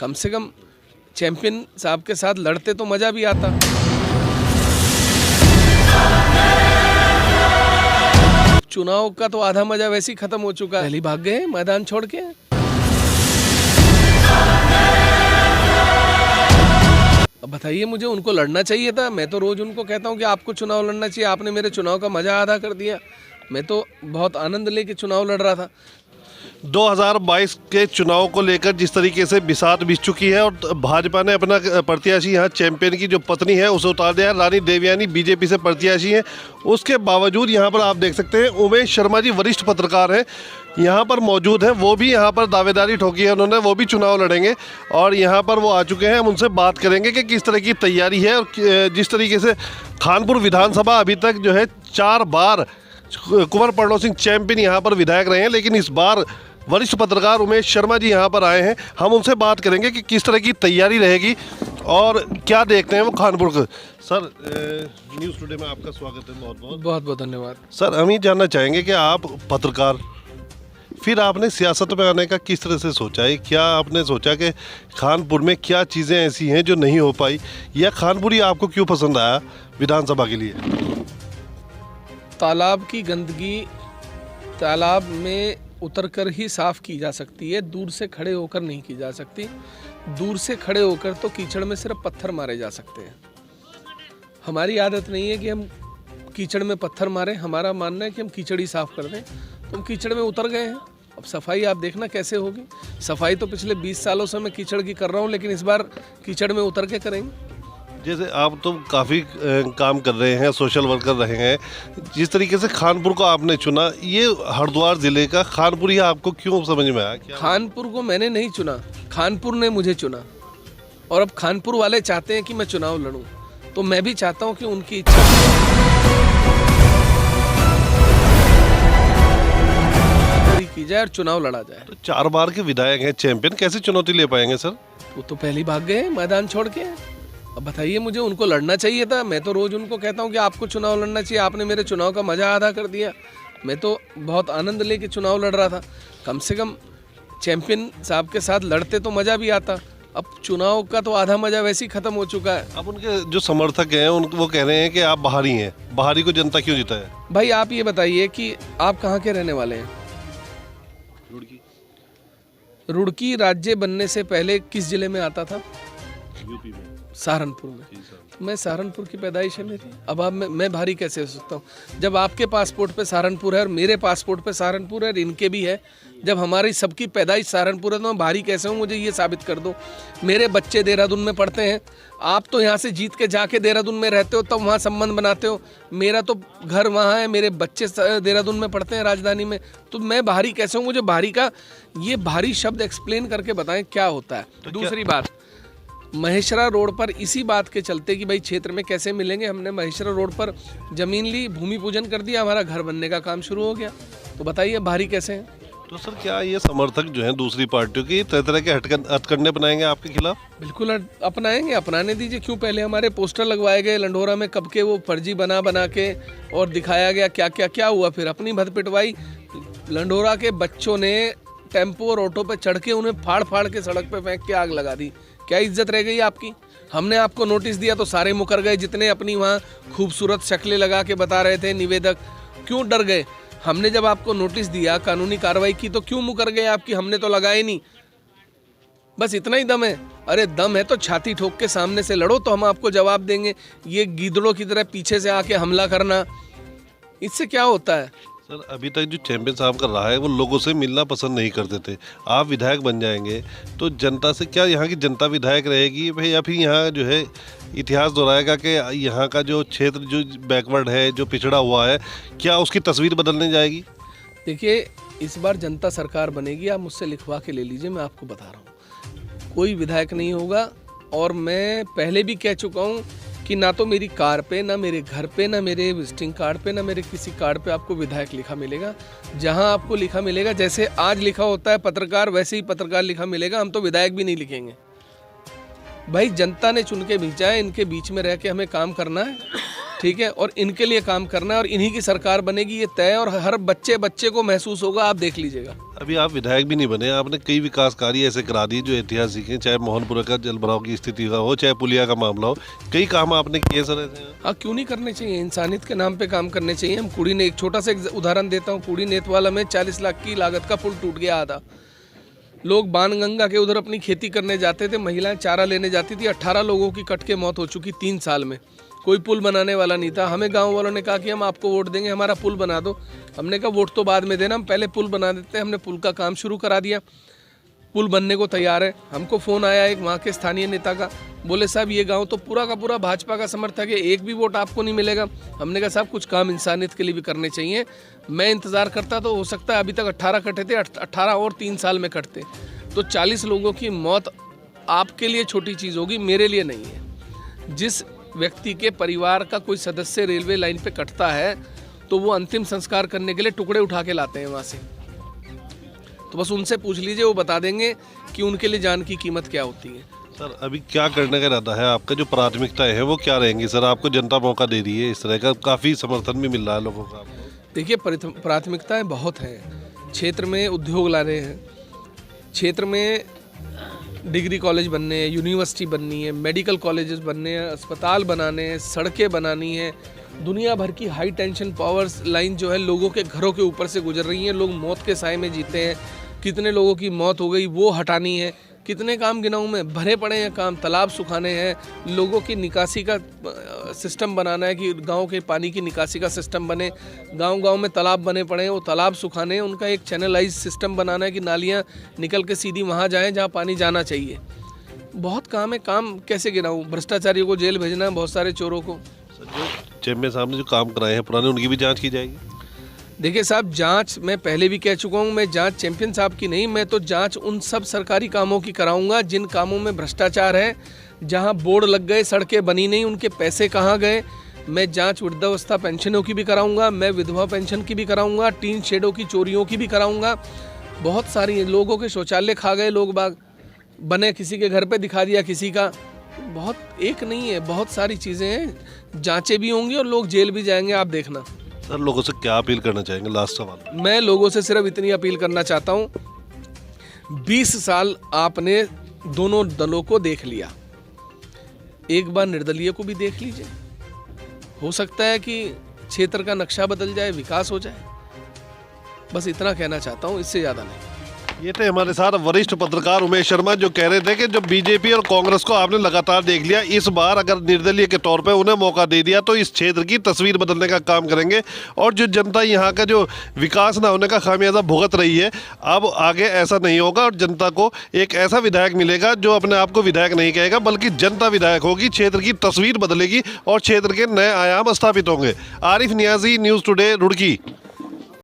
कम से कम चैंपियन साहब के साथ लड़ते तो मज़ा भी आता। चुनाव का तो आधा मज़ा वैसे ही ख़त्म हो चुका है, पहले भाग गए मैदान छोड़ के। अब बताइए, मुझे उनको लड़ना चाहिए था। मैं तो रोज़ उनको कहता हूँ कि आपको चुनाव लड़ना चाहिए, आपने मेरे चुनाव का मज़ा आधा कर दिया। मैं तो बहुत आनंद लेके चुनाव लड़ रहा था। 2022 के चुनाव को लेकर जिस तरीके से बिसात बीत चुकी है और भाजपा ने अपना प्रत्याशी यहाँ चैंपियन की जो पत्नी है उसे उतार दिया है। रानी देवयानी बीजेपी से प्रत्याशी हैं, उसके बावजूद यहाँ पर आप देख सकते हैं उमेश शर्मा जी वरिष्ठ पत्रकार हैं, यहाँ पर मौजूद हैं। वो भी यहाँ पर दावेदारी ठोकी है उन्होंने, वो भी चुनाव लड़ेंगे और यहाँ पर वो आ चुके हैं। हम उनसे बात करेंगे कि किस तरह की तैयारी है और जिस तरीके से खानपुर विधानसभा अभी तक जो है 4 बार कुंवर परलो सिंह चैंपियन यहाँ पर विधायक रहे हैं, लेकिन इस बार वरिष्ठ पत्रकार उमेश शर्मा जी यहाँ पर आए हैं। हम उनसे बात करेंगे कि किस तरह की तैयारी रहेगी और क्या देखते हैं वो खानपुर का। सर, न्यूज़ टुडे में आपका स्वागत है। बहुत बहुत धन्यवाद। सर, हम ये जानना चाहेंगे कि आप पत्रकार, फिर आपने सियासत में आने का किस तरह से सोचा है? क्या आपने सोचा कि खानपुर में क्या चीज़ें ऐसी हैं जो नहीं हो पाई, या खानपुर ही आपको क्यों पसंद आया विधानसभा के लिए? तालाब की गंदगी तालाब में उतरकर ही साफ की जा सकती है, दूर से खड़े होकर नहीं की जा सकती। दूर से खड़े होकर तो कीचड़ में सिर्फ पत्थर मारे जा सकते हैं। हमारी आदत नहीं है कि हम कीचड़ में पत्थर मारें, हमारा मानना है कि हम कीचड़ ही साफ कर दें। तो हम कीचड़ में उतर गए हैं, अब सफाई आप देखना कैसे होगी। सफाई तो पिछले 20 सालों से मैं कीचड़ की कर रहा हूँ, लेकिन इस बार कीचड़ में उतर के करेंगे। जैसे आप तो काफ़ी काम कर रहे हैं, सोशल वर्कर रहे हैं, जिस तरीके से खानपुर को आपने चुना, ये हरिद्वार ज़िले का खानपुर ही आपको क्यों समझ में आया? क्या खानपुर को मैंने नहीं चुना, खानपुर ने मुझे चुना। और अब खानपुर वाले चाहते हैं कि मैं चुनाव लड़ूं, तो मैं भी चाहता हूं कि उनकी इच्छा पूरी की जाए और चुनाव लड़ा जाए। तो 4 बार के विधायक हैं चैंपियन, कैसे चुनौती ले पाएंगे सर? वो तो पहले भाग गए मैदान छोड़ के। अब बताइए, मुझे उनको लड़ना चाहिए था। मैं तो रोज़ उनको कहता हूँ कि आपको चुनाव लड़ना चाहिए, आपने मेरे चुनाव का मज़ा आधा कर दिया। मैं तो बहुत आनंद लेके चुनाव लड़ रहा था। कम से कम चैंपियन साहब के साथ लड़ते तो मज़ा भी आता। अब चुनाव का तो आधा मज़ा वैसे ही ख़त्म हो चुका है। अब उनके जो समर्थक हैं वो कह रहे हैं कि आप बाहरी हैं, बाहरी को जनता क्यों जिताए? भाई आप ये बताइए कि आप कहाँ के रहने वाले हैं? रुड़की राज्य बनने से पहले किस जिले में आता था? यूपी में, सहारनपुर में। तो मैं सहारनपुर की पैदाइश है मेरी। अब आप मैं भारी कैसे हो सकता हूँ जब आपके पासपोर्ट पे सहारनपुर है और मेरे पासपोर्ट पे सहारनपुर है और इनके भी है। जब हमारी सबकी पैदाइश सहारनपुर है तो मैं भारी कैसे हूँ? मुझे ये साबित कर दो। मेरे बच्चे देहरादून में पढ़ते हैं, आप तो यहाँ से जीत के जाके देहरादून में रहते हो, तब वहाँ संबंध बनाते हो। मेरा तो घर वहाँ है, मेरे बच्चे देहरादून में पढ़ते हैं, राजधानी में। तो मैं भारी कैसे हूँ? मुझे भारी का ये भारी शब्द एक्सप्लेन करके बताएं क्या होता है। तो दूसरी बात, महेशरा रोड पर इसी बात के चलते कि भाई क्षेत्र में कैसे मिलेंगे, हमने महेशरा रोड पर ज़मीन ली, भूमि पूजन कर दिया, हमारा घर बनने का काम शुरू हो गया। तो बताइए भारी कैसे हैं? तो सर, क्या ये समर्थक जो हैं दूसरी पार्टियों की तरह तरह के हथकंडे अपनाएंगे आपके खिलाफ? बिल्कुल अपनाएंगे, अपनाने दीजिए। क्यों? पहले हमारे पोस्टर लगवाए गए लंढोरा में, कब के वो फर्जी बना के और दिखाया गया क्या हुआ। फिर अपनी भद पिटवाई। लंढोरा के बच्चों ने टेम्पो और ऑटो पर चढ़ के उन्हें फाड़ के सड़क पर फेंक के आग लगा दी। क्या इज्जत रह गई आपकी? हमने आपको नोटिस दिया तो सारे मुकर गए, जितने अपनी वहाँ खूबसूरत शक्लें लगा के बता रहे थे निवेदक। क्यों डर गए? हमने जब आपको नोटिस दिया, कानूनी कार्रवाई की, तो क्यों मुकर गए आपकी? हमने तो लगाए नहीं। बस इतना ही दम है? अरे दम है तो छाती ठोक के सामने से लड़ो, तो हम आपको जवाब देंगे। ये गीदड़ों की तरह पीछे से आके हमला करना, इससे क्या होता है? सर, अभी तक जो चैंपियन साहब कर रहा है वो लोगों से मिलना पसंद नहीं करते थे। आप विधायक बन जाएंगे तो जनता से क्या, यहाँ की जनता विधायक रहेगी भाई, या फिर यहाँ जो है इतिहास दोहराएगा कि यहाँ का जो क्षेत्र जो बैकवर्ड है, जो पिछड़ा हुआ है, क्या उसकी तस्वीर बदलने जाएगी? देखिए, इस बार जनता सरकार बनेगी, आप मुझसे लिखवा के ले लीजिए। मैं आपको बता रहा हूँ, कोई विधायक नहीं होगा। और मैं पहले भी कह चुका हूँ कि ना तो मेरी कार पे, ना मेरे घर पे, ना मेरे विजिटिंग कार्ड पे, ना मेरे किसी कार्ड पे आपको विधायक लिखा मिलेगा। जहां आपको लिखा मिलेगा, जैसे आज लिखा होता है पत्रकार, वैसे ही पत्रकार लिखा मिलेगा। हम तो विधायक भी नहीं लिखेंगे। भाई जनता ने चुन के भेजा है, इनके बीच में रह के हमें काम करना है। ठीक है, और इनके लिए काम करना है और इन्हीं की सरकार बनेगी, ये तय। और हर बच्चे बच्चे को महसूस होगा, आप देख लीजिएगा। अभी आप विधायक भी नहीं बने, आपने कई विकास कार्य ऐसे करा दिए जो ऐतिहासिक हैं, चाहे मोहनपुरा का जल भराव की स्थिति का हो, चाहे पुलिया का मामला हो, कई काम आपने किए सर ऐसे। हाँ, क्यों नहीं करने चाहिए, इंसानियत के नाम पे काम करने चाहिए। हम कुड़ी ने एक छोटा सा उदाहरण देता हूँ, कुड़ी नेतवाला में 40 लाख की लागत का पुल टूट गया आधा। लोग बाणगंगा के उधर अपनी खेती करने जाते थे, महिलाएं चारा लेने जाती थी, 18 लोगों की कट के मौत हो चुकी 3 साल में। कोई पुल बनाने वाला नहीं था। हमें गांव वालों ने कहा कि हम आपको वोट देंगे, हमारा पुल बना दो। हमने कहा वोट तो बाद में देना, हम पहले पुल बना देते हैं। हमने पुल का काम शुरू करा दिया, पुल बनने को तैयार है। हमको फ़ोन आया एक वहाँ के स्थानीय नेता का, बोले साहब ये गांव तो पूरा का पूरा भाजपा का समर्थक है, एक भी वोट आपको नहीं मिलेगा। हमने कहा साहब कुछ काम इंसानियत के लिए भी करने चाहिए। मैं इंतज़ार करता तो हो सकता है अभी तक 18 कटे थे, 18 और 3 साल में कटते, तो 40 लोगों की मौत आपके लिए छोटी चीज़ होगी, मेरे लिए नहीं है। जिस व्यक्ति के परिवार का कोई सदस्य रेलवे लाइन पे कटता है तो वो अंतिम संस्कार करने के लिए टुकड़े उठा के लाते हैं वहाँ से। तो बस उनसे पूछ लीजिए, वो बता देंगे कि उनके लिए जान की कीमत क्या होती है। सर अभी क्या करने का इरादा है आपका, जो प्राथमिकताएं हैं वो क्या रहेंगी सर? आपको जनता मौका दे रही है, इस तरह का काफ़ी समर्थन भी मिल रहा है लोगों का आपको। देखिए, प्राथमिकताएं बहुत हैं। क्षेत्र में उद्योग लाने हैं, क्षेत्र में डिग्री कॉलेज बनने हैं, यूनिवर्सिटी बननी है, मेडिकल कॉलेजेस बनने हैं, अस्पताल बनाने हैं, सड़कें बनानी हैं। दुनिया भर की हाई टेंशन पावर लाइन जो है लोगों के घरों के ऊपर से गुजर रही हैं। लोग मौत के साए में जीते हैं, कितने लोगों की मौत हो गई वो हटानी है। कितने काम गिनाऊं मैं, भरे पड़े हैं काम, तालाब सुखाने हैं, लोगों की निकासी का सिस्टम बनाना है कि गांव के पानी की निकासी का सिस्टम बने। गांव-गांव में तालाब बने पड़े हैं, वो तालाब सुखाने हैं, उनका एक चैनलाइज सिस्टम बनाना है कि नालियां निकल के सीधी वहां जाएं जहां पानी जाना चाहिए। बहुत काम है, काम कैसे गिनाऊं? भ्रष्टाचारियों को जेल भेजना है, बहुत सारे चोरों को। सर जो चैम्पियन साहब ने जो काम कराए हैं पुराने, उनकी भी जाँच की जाएगी? देखिए साहब, जांच मैं पहले भी कह चुका हूं, मैं जांच चैंपियन साहब की नहीं, मैं तो जांच उन सब सरकारी कामों की कराऊंगा जिन कामों में भ्रष्टाचार है, जहां बोर्ड लग गए, सड़कें बनी नहीं, उनके पैसे कहां गए। मैं जांच वृद्धावस्था पेंशनों की भी कराऊंगा, मैं विधवा पेंशन की भी कराऊंगा, टीन शेडों की चोरियों की भी कराऊंगा। बहुत सारी लोगों के शौचालय खा गए लोग बाग, बने किसी के घर पर दिखा दिया किसी का। बहुत एक नहीं है, बहुत सारी चीज़ें हैं, जाँचें भी होंगी और लोग जेल भी जाएंगे, आप देखना। सर लोगों से क्या अपील करना चाहेंगे, लास्ट सवाल? मैं लोगों से सिर्फ इतनी अपील करना चाहता हूँ, 20 साल आपने दोनों दलों को देख लिया, एक बार निर्दलीय को भी देख लीजिए। हो सकता है कि क्षेत्र का नक्शा बदल जाए, विकास हो जाए। बस इतना कहना चाहता हूँ, इससे ज़्यादा नहीं। ये थे हमारे साथ वरिष्ठ पत्रकार उमेश शर्मा, जो कह रहे थे कि जब बीजेपी और कांग्रेस को आपने लगातार देख लिया, इस बार अगर निर्दलीय के तौर पे उन्हें मौका दे दिया तो इस क्षेत्र की तस्वीर बदलने का काम करेंगे। और जो जनता यहाँ का जो विकास ना होने का खामियाजा भुगत रही है, अब आगे ऐसा नहीं होगा और जनता को एक ऐसा विधायक मिलेगा जो अपने आप को विधायक नहीं कहेगा बल्कि जनता विधायक होगी। क्षेत्र की तस्वीर बदलेगी और क्षेत्र के नए आयाम स्थापित होंगे। Arif Niazi, news today, Roorkee.